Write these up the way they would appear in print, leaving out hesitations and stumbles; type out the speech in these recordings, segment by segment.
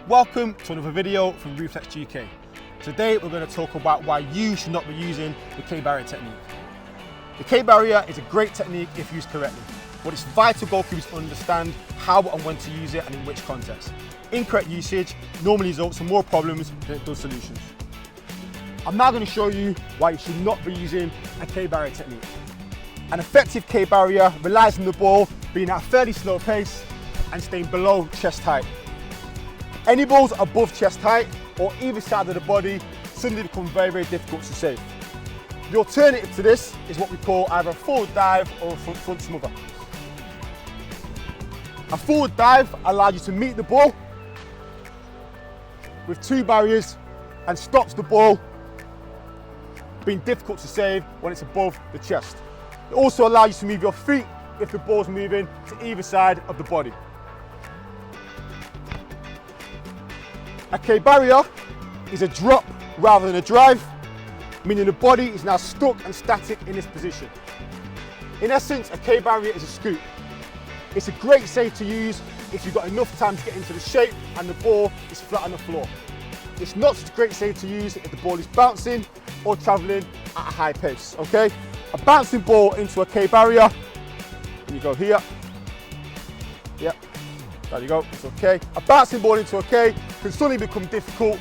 Welcome to another video from Reflex GK. Today we're going to talk about why you should not be using the K-barrier technique. The K-barrier is a great technique if used correctly, but it's vital goalkeepers understand how and when to use it and in which context. Incorrect usage normally results in more problems than it does solutions. I'm now going to show you why you should not be using a K-barrier technique. An effective K-barrier relies on the ball being at a fairly slow pace and staying below chest height. Any balls above chest height or either side of the body suddenly become very difficult to save. The alternative to this is what we call either a forward dive or a front smother. A forward dive allows you to meet the ball with two barriers and stops the ball being difficult to save when it's above the chest. It also allows you to move your feet if the ball's moving to either side of the body. A K-barrier is a drop rather than a drive, meaning the body is now stuck and static in this position. In essence, a K-barrier is a scoop. It's a great save to use if you've got enough time to get into the shape and the ball is flat on the floor. It's not such a great save to use if the ball is bouncing or travelling at a high pace, okay? A bouncing ball into a K-barrier, and you go here, yep, there you go, it's okay. A bouncing ball into a K can suddenly become difficult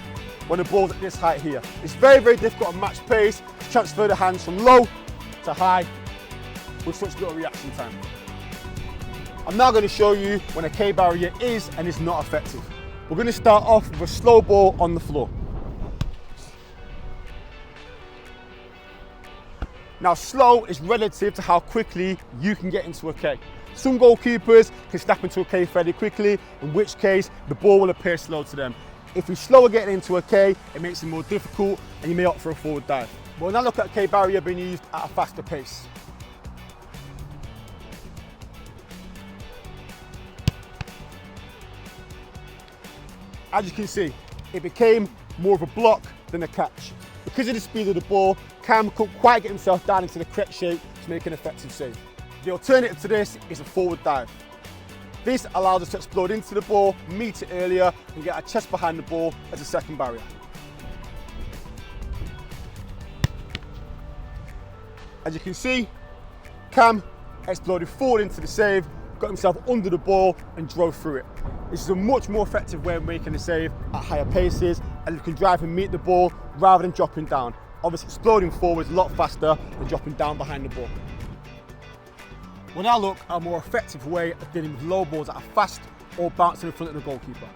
when the ball's at this height here. It's very difficult at match pace to transfer the hands from low to high with such little reaction time. I'm now going to show you when a K-barrier is and is not effective. We're going to start off with a slow ball on the floor. Now, slow is relative to how quickly you can get into a K. Some goalkeepers can snap into a K fairly quickly, in which case the ball will appear slow to them. If you're slower getting into a K, it makes it more difficult and you may opt for a forward dive. But we'll now look at a K-barrier being used at a faster pace. As you can see, it became more of a block than a catch. Because of the speed of the ball, Cam couldn't quite get himself down into the correct shape to make an effective save. The alternative to this is a forward dive. This allows us to explode into the ball, meet it earlier, and get our chest behind the ball as a second barrier. As you can see, Cam exploded forward into the save, got himself under the ball and drove through it. This is a much more effective way of making a save at higher paces, and you can drive and meet the ball rather than dropping down. Obviously, exploding forward is a lot faster than dropping down behind the ball. We'll now look at a more effective way of dealing with low balls that are fast or bouncing in front of the goalkeeper.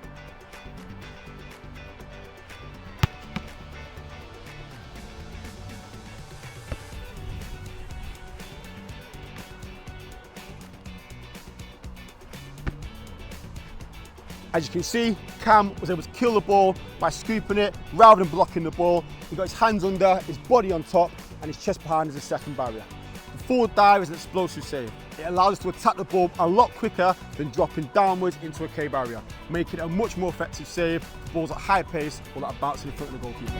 As you can see, Cam was able to kill the ball by scooping it rather than blocking the ball. He got his hands under, his body on top, and his chest behind as a second barrier. The forward dive is an explosive save. It allows us to attack the ball a lot quicker than dropping downwards into a K-barrier, making it a much more effective save for balls at high pace or that are bouncing in front of the goalkeeper.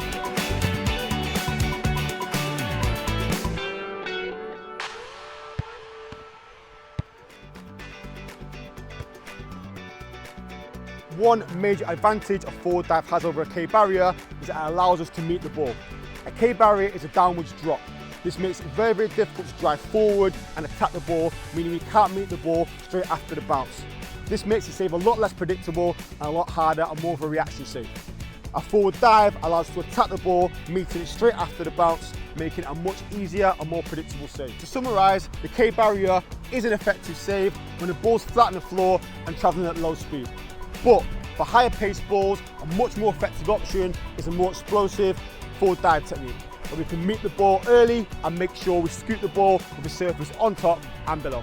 One major advantage a forward dive has over a K-barrier is that it allows us to meet the ball. A K-barrier is a downwards drop. This makes it very difficult to drive forward and attack the ball, meaning we can't meet the ball straight after the bounce. This makes the save a lot less predictable and a lot harder and more of a reaction save. A forward dive allows us to attack the ball, meeting it straight after the bounce, making it a much easier and more predictable save. To summarise, the K-barrier is an effective save when the ball's flat on the floor and travelling at low speed. But for higher pace balls, a much more effective option is a more explosive forward dive technique, where we can meet the ball early and make sure we scoop the ball with the surface on top and below.